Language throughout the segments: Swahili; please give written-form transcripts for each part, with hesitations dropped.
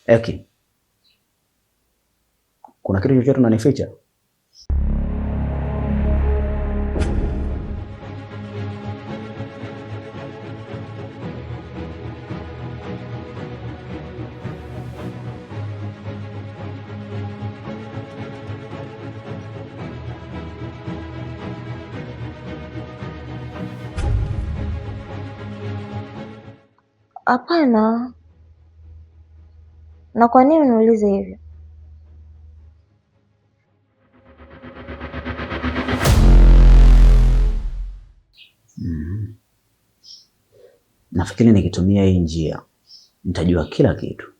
Eki, kuna kitu chochote unanificha? Hapana. Na kwa nini uniulize hivyo? Nafikiri nikitumia hii njia nitajua kila kitu.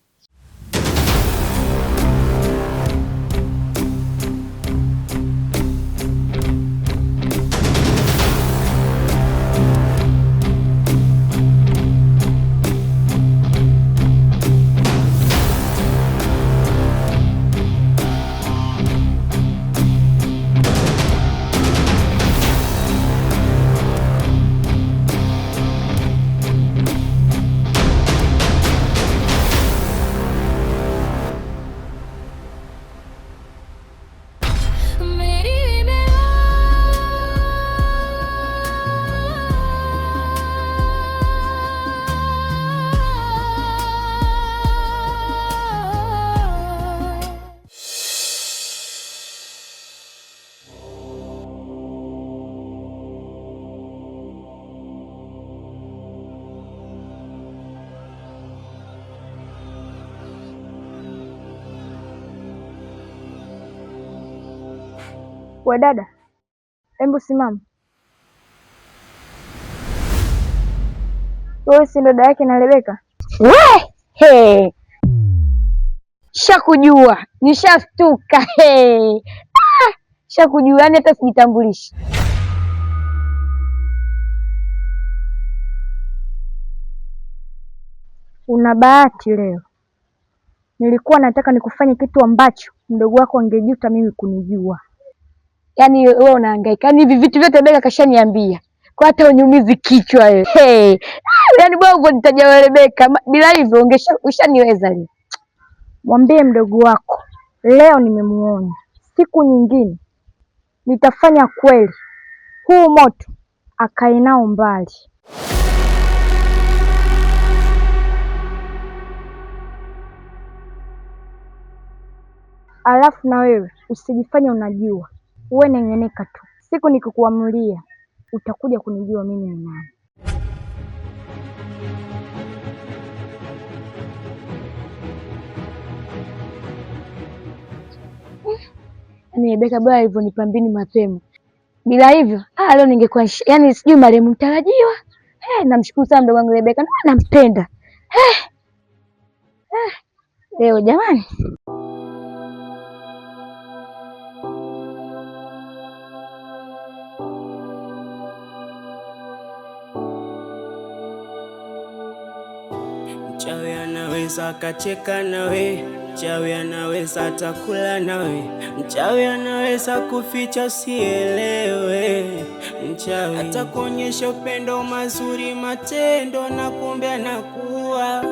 We dada, hebu simama. Wewe si ndo dada yake na Rebeka? He! Shakujua, nishashtuka. He! Shakujua, yani hata sijitambulishi. Una bahati leo. Nilikuwa nataka nikufanye kitu ambacho mdogo wako angejuta mimi kunijua. Yaani wewe unahangaika. Yaani hivi vitu vyote Rebeka kashaniambia. Kwa hata unyumizi kichwa wewe. Hey. Yaani bwana nitaja Rebeka. Bila hivyo ushaniweza leo. Mwambie mdogo wako leo nimemuona. Siku nyingine nitafanya kweli. Huu moto akae nao mbali. Alafu na wewe usijifanye unajua. Uwe nengeneka tu. Siku nikikuamulia utakuja kunijua mimi ni nani. Yaani Rebeka bwana alivyonipambini mapema. Bila hivyo, leo ningekuwa yaani sijui marehemu mtarajiwa. Namshukuru sana mdogo wangu Rebeka. Nampenda. Leo jamani. Mchawi anaweza akacheka nawe, mchawi anaweza atakula nawe, mchawi anaweza kuficha sielewe, mchawi atakuonyesha upendo, mazuri matendo, na kumbe anakuwa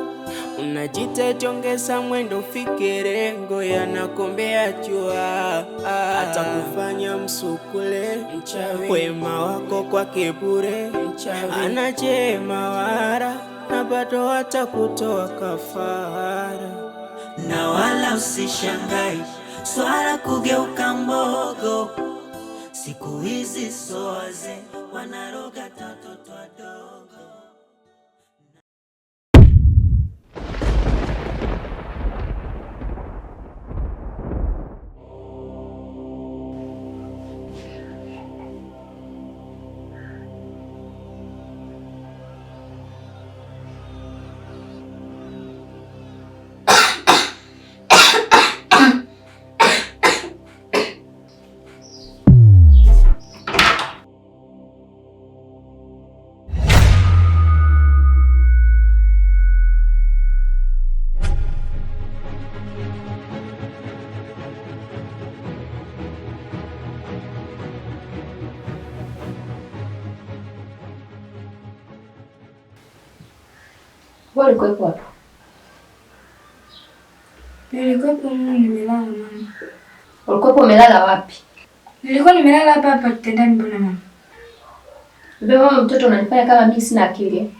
unajitahidi, ongeza mwendo, ufike lengo, yanakombea jua, atakufanya msukule, mchawi wema wako kwake bure, mchawi anajema wara na bado atakutoa kafara. Na wala usishangai swala kugeuka mbogo, siku hizi soaze wanaroga watoto wadogo. Wewe ulikuwepo hapo? Nilikuwepo nimelala mama. Ulikuwepo umelala wapi? Nilikuwa nimelala hapa hapa kitandani mbona mama? Wewe mtoto unanifanya kama mimi sina akili.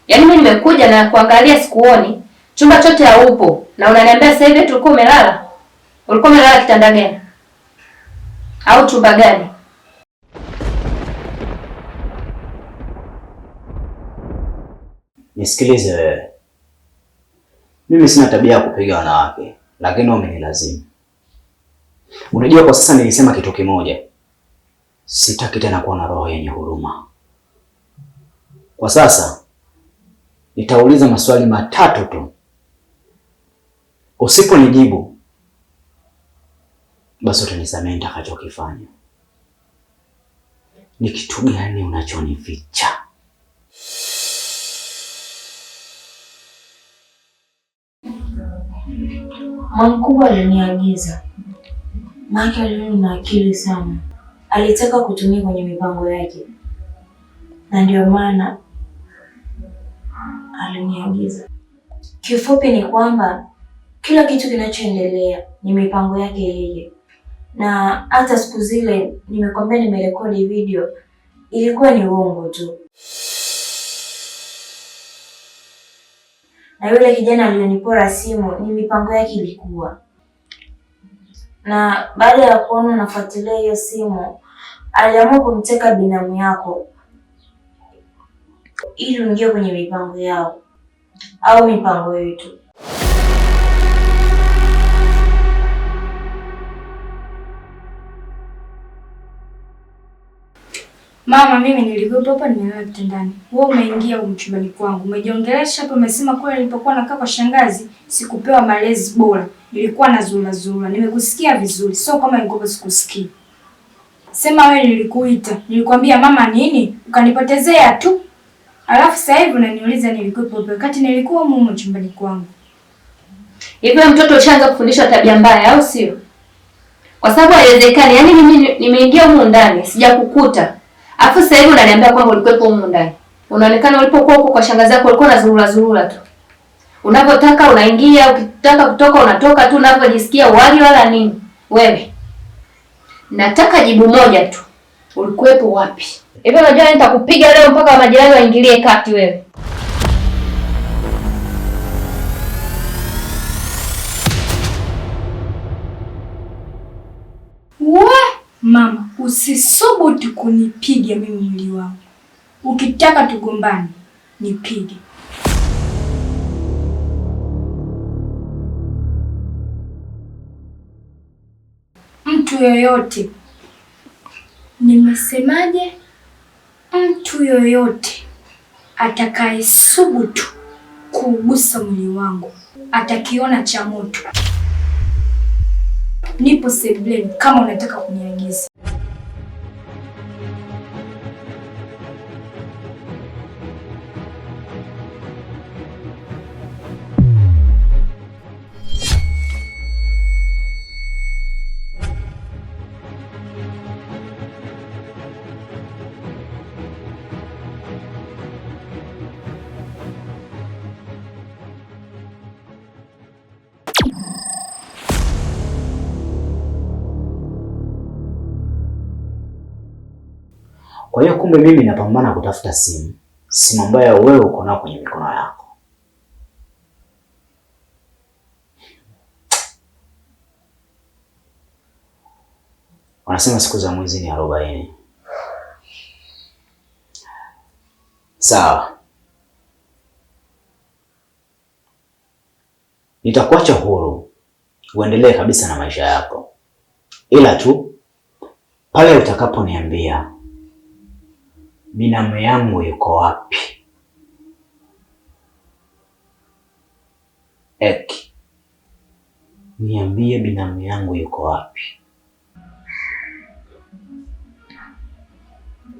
Yaani mimi nimekuja na kuangalia sikuoni. Chumba chote haupo na unaniambia sasa hivi tulikuwa umelala. Ulikuwa umelala kitanda gani? Au chumba gani? Nisikilize wewe. Mimi sina tabia ya kupiga wanawake, lakini umenilazimu. Unajua kwa sasa nilisema kitu kimoja. Sitaki tena kuwa na roho yenye huruma. Kwa sasa nitauliza maswali matatu tu. Usiponijibu basi utanisamehe nitakachokifanya. Ni kitu gani unachonificha? Mama mkubwa aliniagiza. Mike alina akili sana. Alitaka kutumia kwenye mipango yake. Na ndio maana aliniagiza. Kifupi ni kwamba kila kitu kinachoendelea ni mipango yake yeye. Na hata siku zile nimekwambia nimerekodi video, ilikuwa ni uongo tu. Na yule kijana aliyonipora simu ni mipango yake ilikuwa. Na baada ya kuona nafuatilia hiyo simu, aliamua kumteka binamu yako ili uingie kwenye mipango yao au mipango yetu. Mama, mimi nilikuwa hapa nimelala kitandani. Wewe umeingia chumbani kwangu. Umejiongelesha hapa umesema kwa nilipokuwa nakaa kwa shangazi sikupewa malezi bora. Nilikuwa na zura. Nimekusikia vizuri. Sio kama nilikuwa sikusikii. Sema wewe nilikuita. Nilikwambia mama nini? Ukanipotezea tu. Alafu sasa hivi unaniuliza nilikuwa hapa wakati nilikuwa mumo chumbani kwangu. Hivi mtoto ushaanza kufundishwa tabia mbaya au sio? Kwa sababu haiwezekani. Yaani mimi nimeingia huko ndani, sijakukuta. Afu sasa hivi unaniambia kwamba ulikuwepo huko ndani. Unaonekana ulipokuwa huko kwa shangazi yako ulikuwa na zurura tu. Unapotaka unaingia, ukitaka kutoka unatoka tu unavyojisikia wali wala nini. Wewe. Nataka jibu moja tu. Ulikuwepo wapi? Hivi unajua nitakupiga leo mpaka majirani waingilie kati wewe. Mama, usisubutu kunipiga mimi mwili wangu. Ukitaka tugombane, nipige. Mtu yoyote. Nimesemaje? Mtu yoyote atakayesubutu kugusa mwili wangu atakiona cha moto. Nipo sebleni kama unataka kuniagiza. Kwa hiyo kumbe mimi napambana kutafuta simu ambayo wewe uko nayo kwenye mikono yako. Wanasema siku za mwezi ni 40. Sawa. Nitakuacha huru uendelee kabisa na maisha yako. Ila tu pale utakaponiambia binamu yangu yuko wapi? Eki, niambie binamu yangu yuko wapi?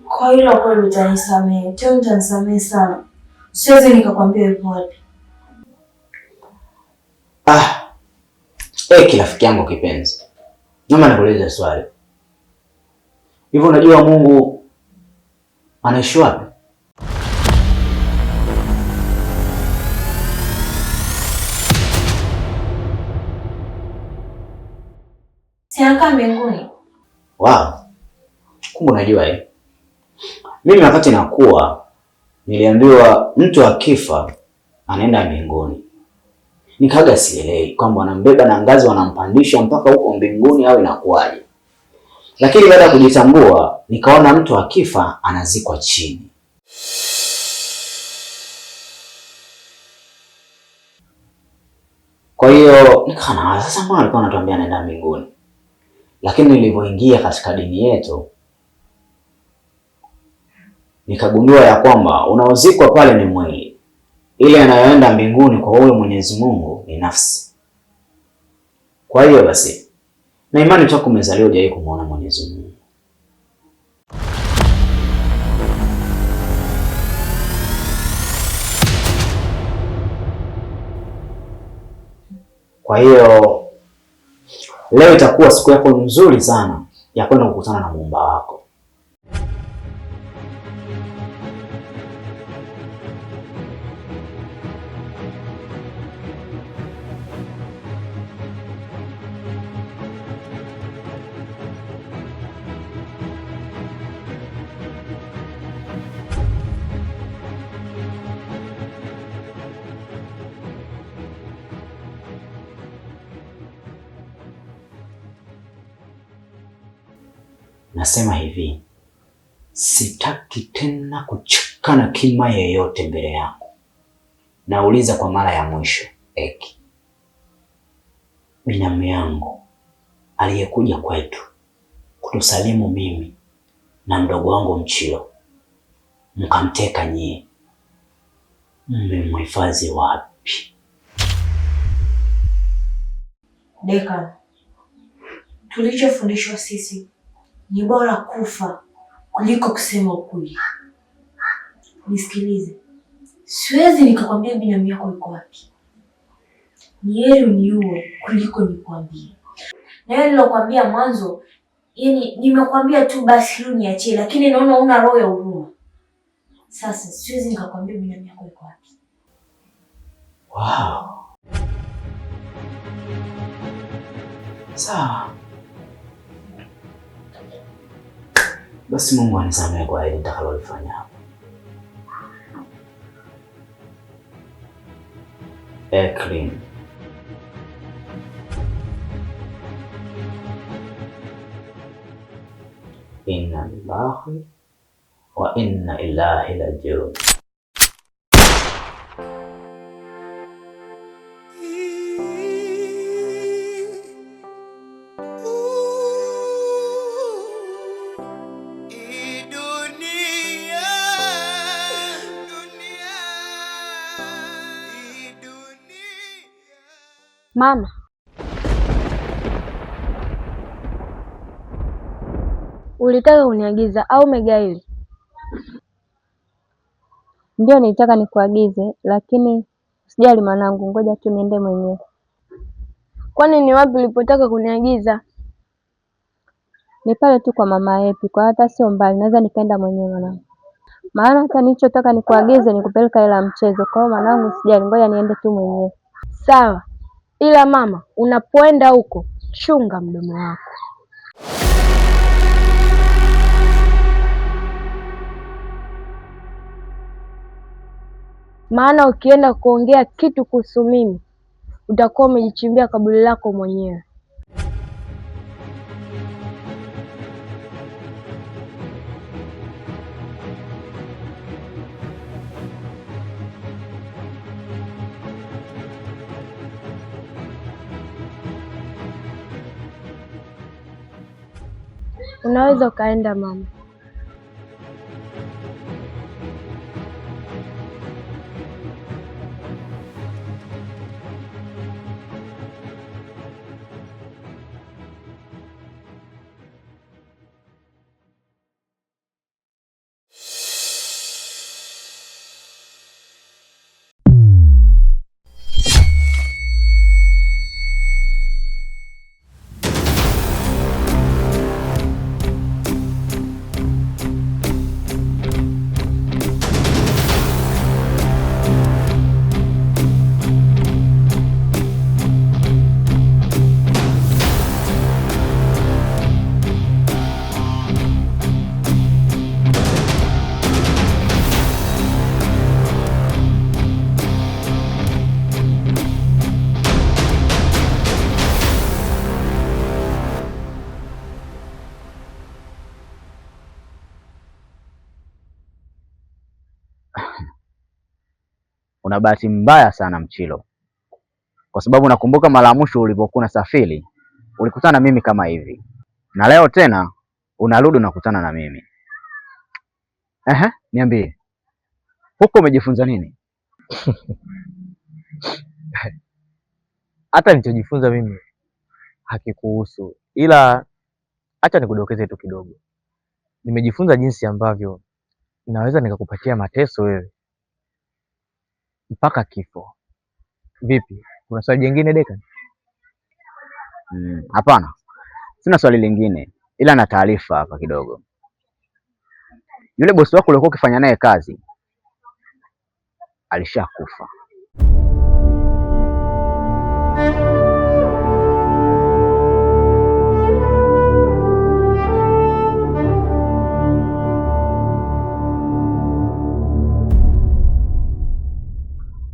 Kwa hilo kweli utanisamehe. Tena utanisamehe sana. Siwezi nikakwambia yuko wapi. Eki rafiki yangu kipenzi. Naomba nikuulize swali. Hivyo unajua Mungu anaishi wapi? anakaa mbinguni. Wow. Kumbe unajua Mimi wakati nakuwa niliambiwa mtu akifa anaenda mbinguni. Nikaga sielewi kwamba wanambeba na ngazi wanampandisha mpaka huko mbinguni au inakuwaje. Lakini baada ya kujitambua nikaona mtu akifa anazikwa chini. Kwa hiyo nikaona sasa mbona alikuwa anatuambia anaenda mbinguni. Lakini nilipoingia katika dini yetu nikagundua ya kwamba unaozikwa pale ni mwili. Ile anayoenda mbinguni kwa huyo Mwenyezi Mungu ni nafsi. Kwa hiyo basi na imani toka umezaliwa hujawahi kumuona Mwenyezi Mungu. Kwa hiyo leo itakuwa siku yako nzuri sana ya kwenda kukutana na Muumba wako. Nasema hivi, sitaki tena kuchukana kima yeyote mbele yangu. Nauliza kwa mara ya mwisho, Eki, binamu yangu aliyekuja kwetu kutusalimu mimi na mdogo wangu Mchilo, mkamteka nyie, mmemhifadhi wapi? Deka, tulichofundishwa sisi ni bora kufa kuliko kusema ukweli. Nisikilize, siwezi nikakwambia binamu yako yuko wapi. Ni heri uniue kuliko nikwambie. Na wewe nilokuambia mwanzo, yani nimekwambia tu basi leo niachie, lakini naona una roho ya huruma. Sasa siwezi nikakwambia binamu yako yuko wapi. Wow. Sawa. Basi Mungu anisamehe kwa hili nitakalolifanya hapa. Ekrim. Inna lillahi wa inna ilaihi rajiun. Mama, ulitaka kuniagiza au umegaili? Ndio, nilitaka nikuagize, lakini usijali mwanangu, ngoja tu niende mwenyewe. Kwani ni wapi ulipotaka kuniagiza? Ni pale tu kwa mama Epi, kwa hata sio mbali, naweza nikaenda mwenyewe mwanangu. Maana hata nilichotaka nikuagize ni kupeleka hela mchezo. Kwa hiyo mwanangu, usijali, ngoja niende tu mwenyewe. Sawa. Ila mama, unapoenda huko chunga mdomo wako. Maana ukienda kuongea kitu kuhusu mimi, utakuwa umejichimbia kaburi lako mwenyewe. Unaweza ukaenda mama. una bahati mbaya sana Mchilo, kwa sababu nakumbuka mara ya mwisho ulipokuwa unasafiri ulikutana na mimi kama hivi, na leo tena unarudi unakutana na mimi. Niambie, huko umejifunza nini? Hata nilichojifunza mimi hakikuhusu, ila acha nikudokeze tu kidogo. Nimejifunza jinsi ambavyo naweza nikakupatia mateso wewe mpaka kifo. Vipi, kuna swali jingine Dekan? Hapana, sina swali lingine, ila na taarifa hapa kidogo. Yule bosi wako uliokuwa ukifanya naye kazi alishakufa.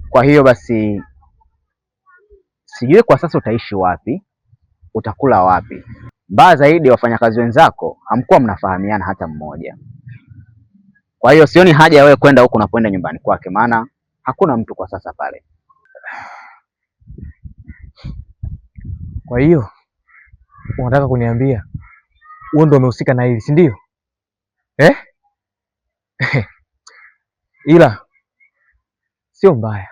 Kwa hiyo basi sijui kwa sasa utaishi wapi, utakula wapi. Mbaya zaidi, wafanyakazi wenzako hamkuwa mnafahamiana hata mmoja. Kwa hiyo sioni haja ya wewe kwenda huko unapoenda nyumbani kwake, maana hakuna mtu kwa sasa pale. Kwa hiyo unataka kuniambia wewe ndio umehusika na hili, si ndio? Ila sio mbaya,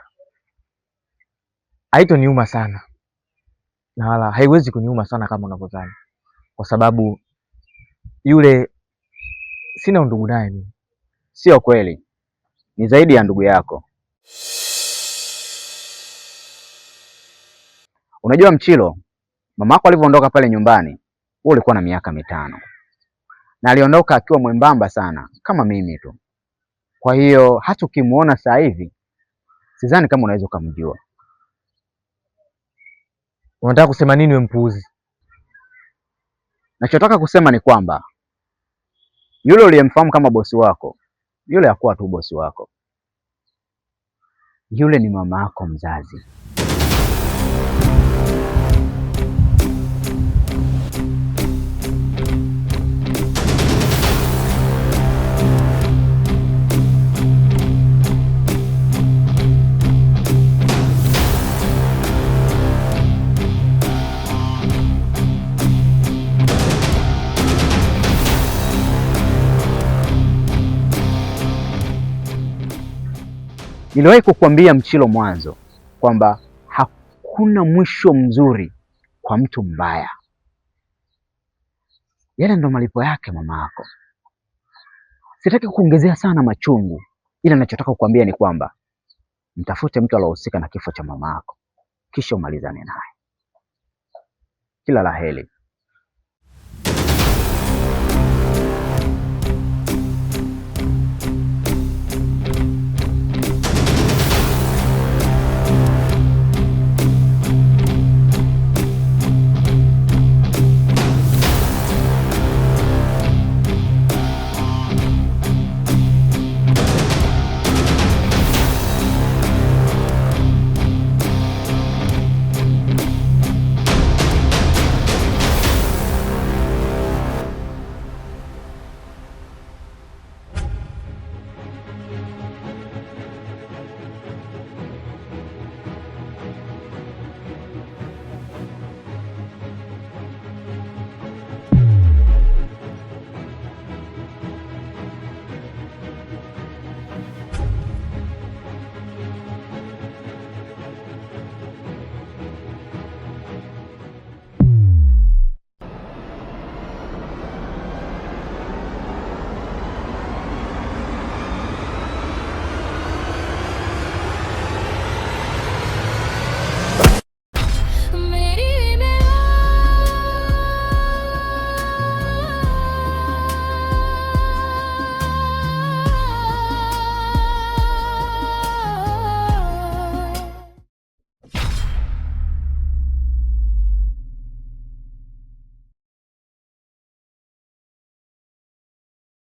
haitoniuma sana na wala haiwezi kuniuma sana kama unavyodhani, kwa sababu yule sina undugu naye mimi. Sio kweli, ni zaidi ya ndugu yako. Unajua Mchilo, mama yako alivyoondoka pale nyumbani, wewe ulikuwa na miaka 5, na aliondoka akiwa mwembamba sana kama mimi tu. Kwa hiyo hata ukimuona sasa hivi sidhani kama unaweza kumjua. Unataka kusema nini wewe mpuuzi? Nachotaka kusema ni kwamba yule uliyemfahamu kama bosi wako, yule hakuwa tu bosi wako, yule ni mama yako mzazi. Niliwahi kukuambia Mchilo mwanzo kwamba hakuna mwisho mzuri kwa mtu mbaya. Yale ndo malipo yake mama yako. Sitaki kuongezea sana machungu, ila ninachotaka kukuambia ni kwamba mtafute mtu aliyehusika na kifo cha mama yako, kisha umalizane naye. Kila la heri.